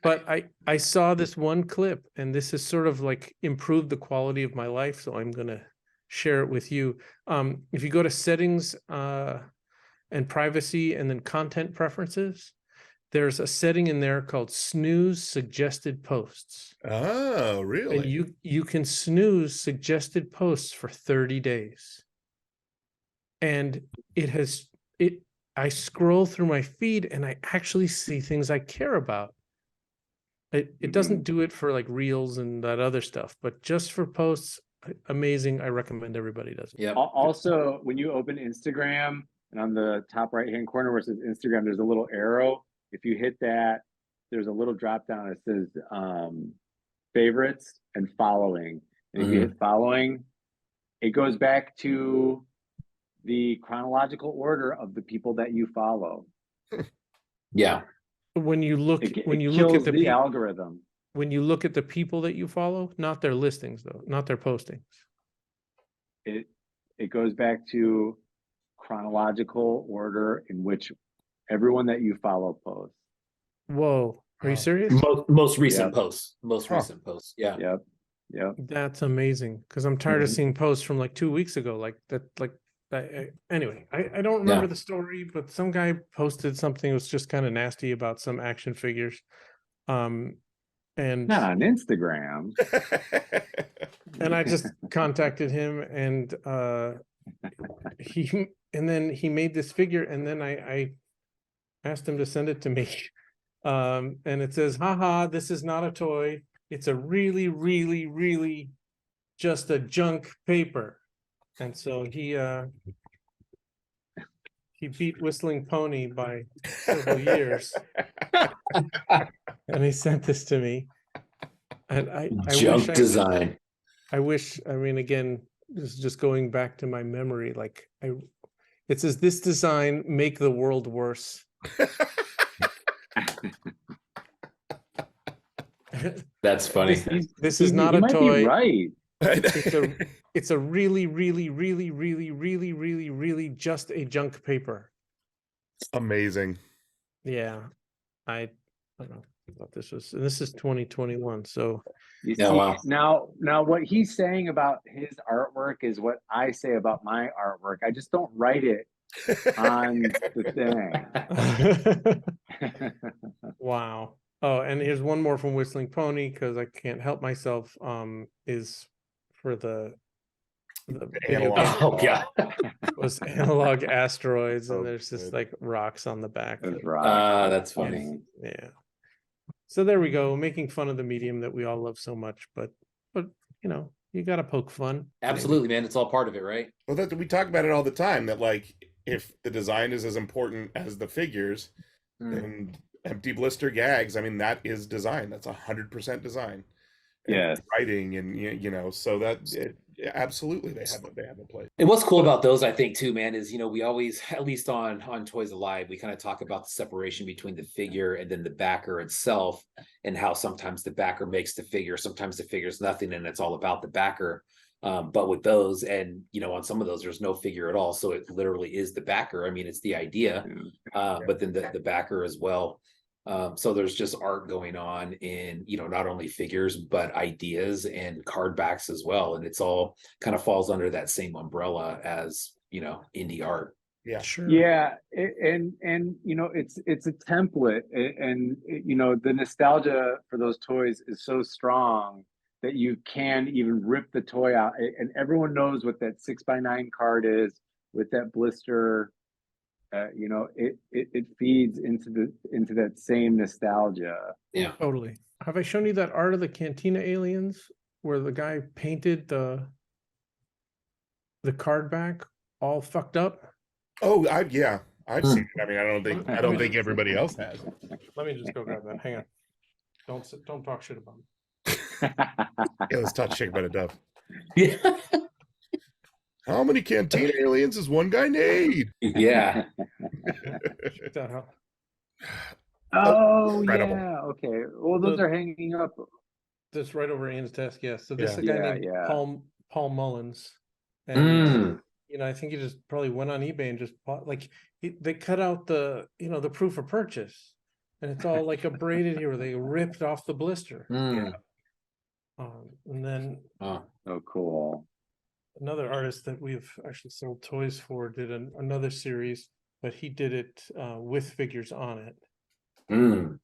But I saw this one clip, and this has sort of like improved the quality of my life, so I'm gonna share it with you. If you go to settings and privacy and then content preferences, there's a setting in there called snooze suggested posts.
Oh, really?
And you can snooze suggested posts for 30 days. And I scroll through my feed and I actually see things I care about. It doesn't do it for like reels and that other stuff, but just for posts, amazing. I recommend everybody does it.
Yeah.
Also, when you open Instagram, and on the top right hand corner where it says Instagram, there's a little arrow. If you hit that, there's a little drop down that says favorites and following. And if you hit following, it goes back to the chronological order of the people that you follow.
Yeah.
When you look at
the algorithm.
When you look at the people that you follow, not their listings though, not their postings.
It goes back to chronological order in which everyone that you follow posts.
Whoa, are you serious?
Most recent posts. Most recent posts. Yeah.
Yep.
That's amazing, because I'm tired of seeing posts from like 2 weeks ago like that. Anyway, I don't remember the story, but some guy posted something that was just kind of nasty about some action figures. And
not on Instagram.
And I just contacted him, and he made this figure, and then I asked him to send it to me. And it says, haha, this is not a toy. It's a really, really, really just a junk paper. And so he beat Whistling Pony by several years. And he sent this to me. And I
junk design.
I mean, again, this is just going back to my memory. Like it says, this design make the world worse.
That's funny.
This is not a toy.
Right.
It's a really, really, really, really, really, really, really just a junk paper.
Amazing.
Yeah. I don't know. I thought this is 2021. So
you see, now what he's saying about his artwork is what I say about my artwork. I just don't write it on the thing.
Wow. Oh, and here's one more from Whistling Pony, because I can't help myself. Is for the
analog.
Oh yeah.
Was analog asteroids, and there's just like rocks on the back.
That's funny.
Yeah. So there we go, making fun of the medium that we all love so much, but you gotta poke fun.
Absolutely, man. It's all part of it, right?
Well, we talk about it all the time, that like if the design is as important as the figures, then empty blister gags. I mean, that is design. That's 100% design. And
Yes.
writing, and you know, so that absolutely they have a place.
And what's cool about those, I think, too, man, is, you know, we always, at least on Toys Alive, we kind of talk about the separation between the figure and then the backer itself, and how sometimes the backer makes the figure, sometimes the figure's nothing, and it's all about the backer. But with those, and you know, on some of those, there's no figure at all, so it literally is the backer. I mean, it's the idea, but then the backer as well. So there's just art going on in, you know, not only figures, but ideas and card backs as well. And it's all kind of falls under that same umbrella as, you know, indie art.
Yeah,
Sure.
Yeah, and you know, it's a template, and you know, the nostalgia for those toys is so strong that you can even rip the toy out, and everyone knows what that 6x9 card is with that blister. You know, it feeds into that same nostalgia.
Yeah,
Totally. Have I shown you that art of the Cantina aliens where the guy painted the card back all fucked up?
oh, I've seen it. I mean, I don't think everybody else has.
Let me just go grab that. Hang on. Don't talk shit about me.
Yeah, let's talk shit about a dove.
yeah,
How many Cantina aliens does one guy need?
yeah.
Check that out.
Oh
incredible.
yeah, okay. Well, those are hanging up.
That's right over Ian's desk. Yes. So this is a
Yeah.
guy named
Yeah.
Paul Mullins, and
Mm.
I think he just probably went on eBay and just bought, like, they cut out the the proof of purchase, and it's all like abraded here where they ripped off the blister.
Mm.
And then
Oh.
Oh, cool.
another artist that we've actually sold toys for did another series, but he did it with figures on it.
Mm.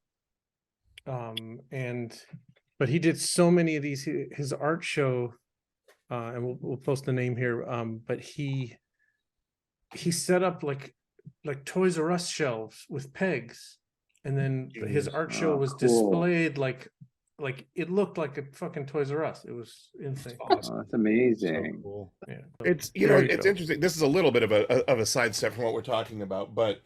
But he did so many of these. His art show, and we'll post the name here. But he set up like Toys R Us shelves with pegs, and then his art show was
cool.
displayed like it looked like a fucking Toys R Us. It was insane.
Oh, that's amazing.
So cool.
Yeah,
It's
there you
it's
go.
interesting. This is a little bit of a sidestep from what we're talking about, but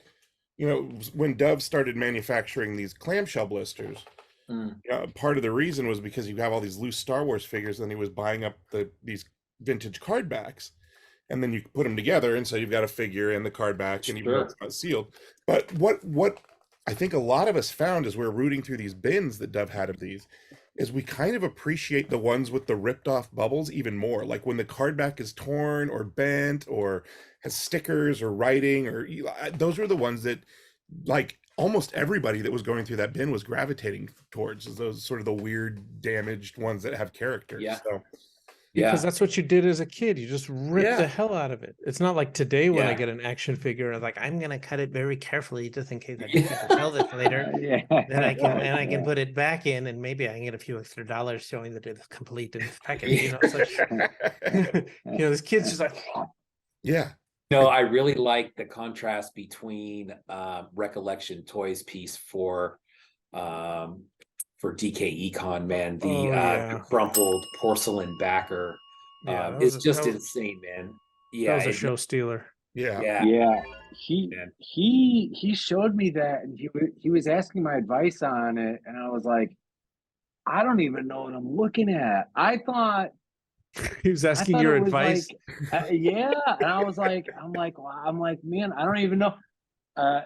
you know, when Dove started manufacturing these clamshell blisters,
Mm.
part of the reason was because you have all these loose Star Wars figures, and he was buying up these vintage card backs, and then you put them together, and so you've got a figure and the card back, and even though
Sure.
it's not sealed. But what I think a lot of us found as we're rooting through these bins that Dove had of these, is we kind of appreciate the ones with the ripped off bubbles even more. Like when the card back is torn or bent or has stickers or writing, or those were the ones that, like, almost everybody that was going through that bin was gravitating towards, is those sort of the weird damaged ones that have character.
Yeah.
So
Because
Yeah.
that's what you did as a kid. You just ripped the hell out of it. It's not like today when I
Yeah.
get an action figure, I'm like, I'm gonna cut it very carefully just in case I need to sell this later.
Yeah.
Then I can put it back in, and maybe I can get a few extra dollars showing that it's complete in its package. You know, it's like, this kid's just like,
yeah.
No, I really like the contrast between Recollection Toys piece for DKE Con, man. The crumpled porcellin backer. It's just insane, man. Yeah,
that was a show stealer.
Yeah.
Yeah. He showed me that, and he was asking my advice on it, and I was like, I don't even know what I'm looking at. I thought
He was asking
thought
your
it was
advice.
like, yeah, and I was like, I'm like, man, I don't even know.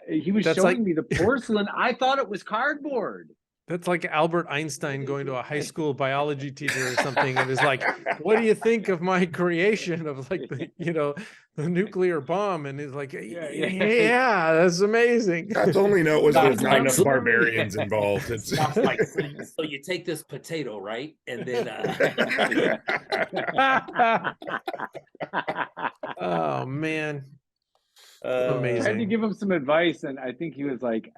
He was
That's
showing
like-
me the porcelain. I thought it was cardboard.
That's like Albert Einstein going to a high school biology teacher or something, and is like, "What do you think of my creation of like the nuclear bomb?" And he's like, "Yeah, that's amazing."
That's only know it was there's not enough
Absolutely.
barbarians involved. It's
Sounds like, so you take this potato, right? And then
Oh man,
I had to
amazing.
give him some advice, and I think he was like,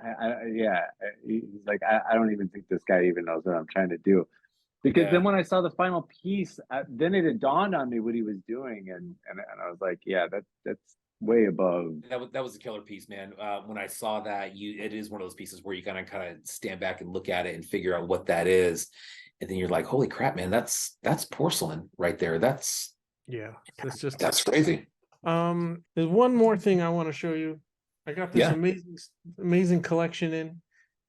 he's like, I don't even think this guy even knows what I'm trying to do. Because then when I saw the final piece, then it had dawned on me what he was doing, and I was like, yeah, that's way above.
that was a killer piece, man. When I saw that, it is one of those pieces where you kind of stand back and look at it and figure out what that is, and then you're like, holy crap, man, that's porcelain right there. That's
crazy. There's one more thing I want to show you. I got this amazing collection in.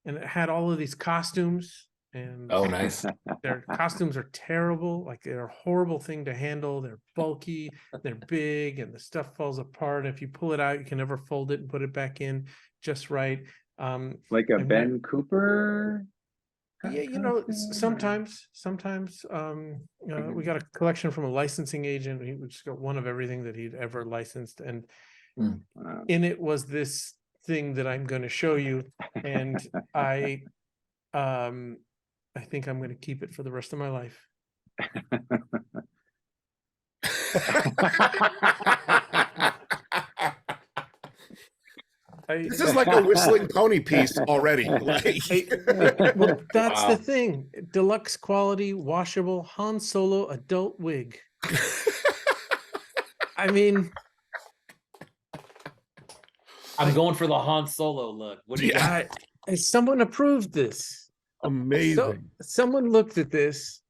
and it had all of these costumes, and
Oh, nice.
their costumes are terrible. Like, they're a horrible thing to handle. They're bulky, they're big, and the stuff falls apart. If you pull it out, you can never fold it and put it back in just right.
Like a
I'm
Ben
not-
Cooper.
Yeah,
costume,
sometimes we got a collection from a licensing agent. He just got one of everything that he'd ever licensed, and
Wow.
in it was this thing that I'm going to show you, and I think I'm going to keep it for the rest of my life.
This is like a whistling pony piece already.
Well, that's
Wow.
the thing. Deluxe quality, washable Han Solo adult wig. I mean,
I'm going for the Han Solo look. What do you got?
someone approved this.
Amazing.
So someone looked at this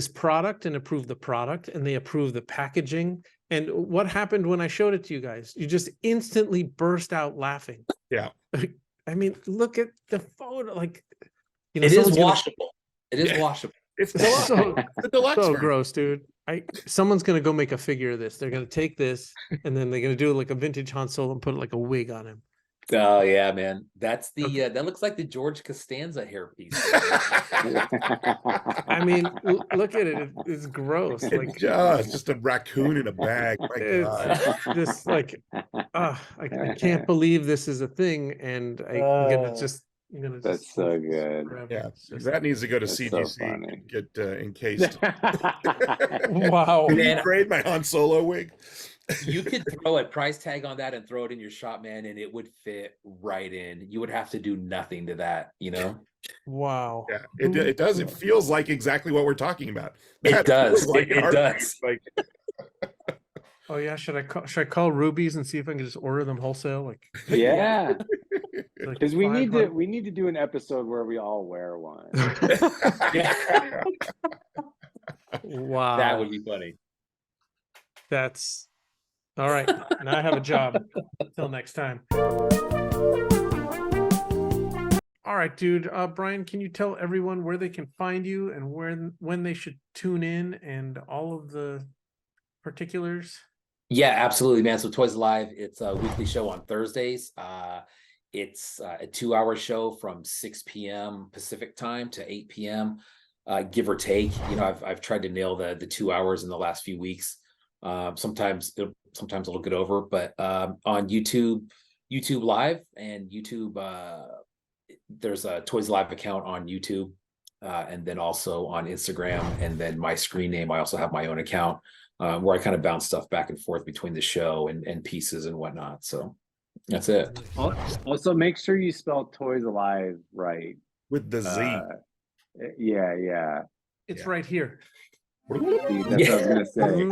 product and approved the product, and they approved the packaging. And what happened when I showed it to you guys? You just instantly burst out laughing.
Yeah.
I mean, look at the photo. Like,
It is
someone's gonna-
washable. It is washable.
It's
so,
the deluxe
so
version.
gross, dude. Someone's gonna go make a figure of this. They're gonna take this and then they're gonna do like a vintage Han Solo and put like a wig on him.
Oh yeah, man. That's the
Okay.
that looks like the George Costanza hairpiece.
I mean, look at it. It's gross. Like,
It's just a raccoon in a bag. My God.
it's just like, I can't believe this is a thing, and I'm gonna just.
That's so good.
forever.
Yeah,
It's just-
that needs to go to
That's so
CGC
funny.
to get encased.
Wow.
Can you
Man.
trade my Han Solo wig?
You could throw a price tag on that and throw it in your shop, man, and it would fit right in. You would have to do nothing to that, you know?
Wow.
Yeah, it does. It feels like exactly what we're talking about.
It
That
does.
feels like
It
art.
does.
Like,
Oh yeah. Should I call Ruby's and see if I can just order them wholesale? Like,
Yeah,
like
because we need to
500
do an episode where we all wear one.
Yeah.
Wow.
That would be funny.
That's all right. Now I have a job. Till next time. All right, dude. Brian, can you tell everyone where they can find you and when they should tune in and all of the particulars?
Yeah, absolutely, man. So Toyz Alive, it's a weekly show on Thursdays. It's a 2-hour show from 6 p.m. Pacific time to 8 p.m. Give or take. You know, I've tried to nail the 2 hours in the last few weeks. Sometimes it'll get over, but on YouTube Live and YouTube, there's a Toyz Alive account on YouTube, and then also on Instagram, and then my screen name. I also have my own account where I kind of bounce stuff back and forth between the show and pieces and whatnot. So that's it.
Also, make sure you spell Toyz Alive right.
with the Z.
Yeah.
It's right here.
See, that's what I was gonna say.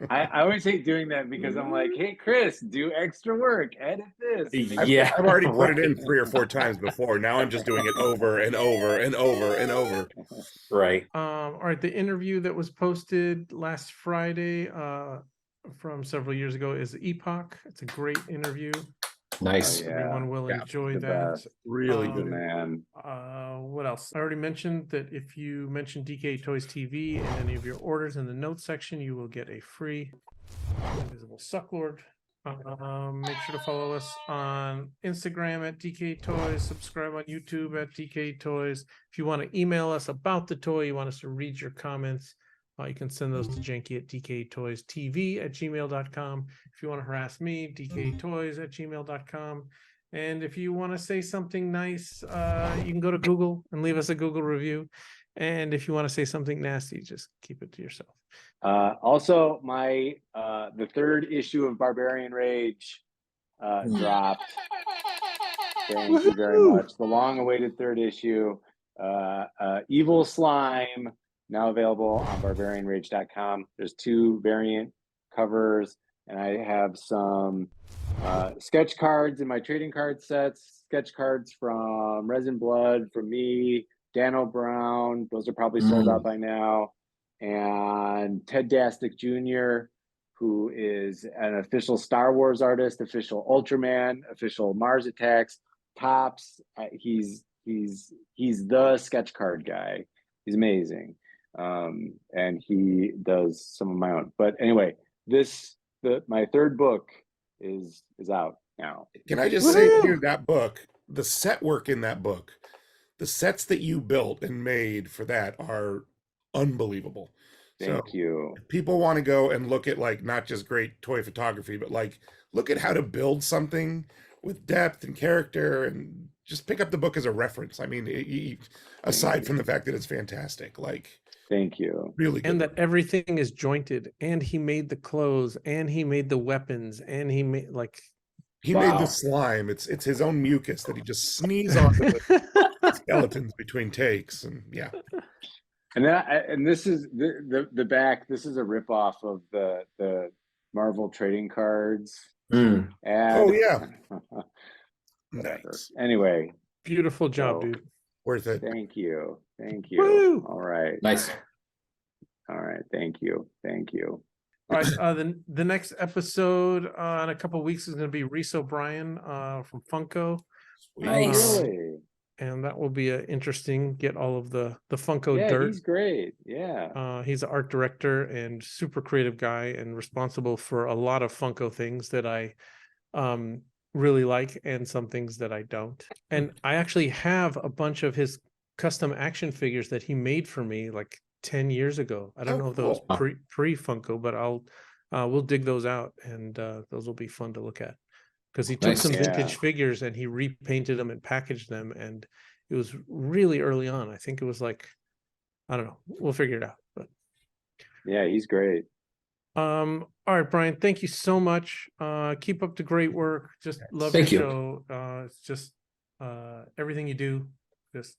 I always hate doing that because I'm like, hey, Chris, do extra work, edit this.
Yeah,
I've already put it in 3 or 4 times before. Now I'm just doing it over and over and over and over.
right.
All right, the interview that was posted last Friday from several years ago is Epoch. It's a great interview.
Nice.
Oh, yeah.
Everyone will
Yeah,
enjoy
the
that.
best.
Really
Um,
good.
Man.
What else? I already mentioned that if you mention DKE Toys TV in any of your orders in the notes section, you will get a free Invisible Sucklord. Make sure to follow us on Instagram at DKE Toys. Subscribe on YouTube at DKE Toys. If you want to email us about the toy, you want us to read your comments, you can send those to Janky at dketoystv@gmail.com. If you want to harass me, dketoys@gmail.com. And if you want to say something nice, you can go to Google and leave us a Google review. And if you want to say something nasty, just keep it to yourself.
Also, my the 3rd issue of Barbarian Rage dropped. Thank you very much. The long-awaited 3rd issue, Evil Slime, now available on barbarianrage.com. There's 2 variant covers, and I have some sketch cards in my trading card sets, sketch cards from Resin Blood, from me, Dano Brown. Those are probably sold out by now. And Ted Dastic Jr., who is an official Star Wars artist, official Ultraman, official Mars Attacks, tops. He's the sketch card guy. He's amazing, and he does some of my own. But anyway, my third book is out now.
Can I just say too, that book, the set work in that book, the sets that you built and made for that are unbelievable.
Thank you.
If people want to go and look at like not just great toy photography, but like look at how to build something with depth and character, and just pick up the book as a reference. I mean, aside from the fact that it's fantastic, like
thank you,
really good.
And that everything is jointed, and he made the clothes, and he made the weapons, and he made
he made the slime. It's his own mucus that he just sneezes onto the skeletons between takes, and yeah.
And then and this is the back. This is a ripoff of the Marvel trading cards.
Mm.
Oh yeah. Nice.
Anyway,
beautiful job, dude.
Worth it.
Thank you.
Woo!
All right.
Nice.
All right. Thank you.
All right. The next episode in a couple of weeks is going to be Reese O'Brien from Funko.
Nice.
Really?
And that will be interesting. Get all of the Funko dirt.
He's great. Yeah.
He's an art director and super creative guy, and responsible for a lot of Funko things that I really like, and some things that I don't. And I actually have a bunch of his custom action figures that he made for me like 10 years ago. I don't know if those pre Funko, but we'll dig those out, and those will be fun to look at. Because he took some vintage figures and he repainted them and packaged them, and it was really early on. I think it was like, I don't know, we'll figure it out. But
yeah, he's great.
All right, Brian, thank you so much. Keep up the great work. Just love the show. It's just everything you do, just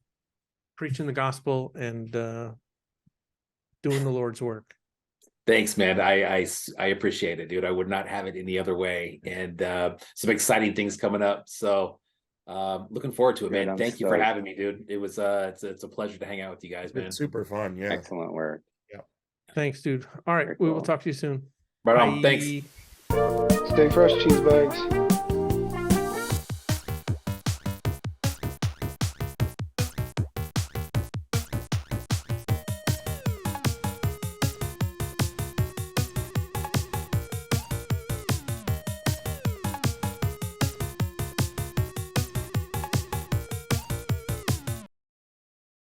preaching the gospel and doing the Lord's work.
Thanks, man. I appreciate it, dude. I would not have it any other way. And some exciting things coming up. So looking forward to it, man. Thank you for having me, dude. It was it's a pleasure to hang out with you guys, man.
It's super fun. Yeah.
Excellent work.
Yeah.
Thanks, dude. All right. We will talk to you soon.
Right on.
Bye.
Thanks.
Stay fresh, cheese bags.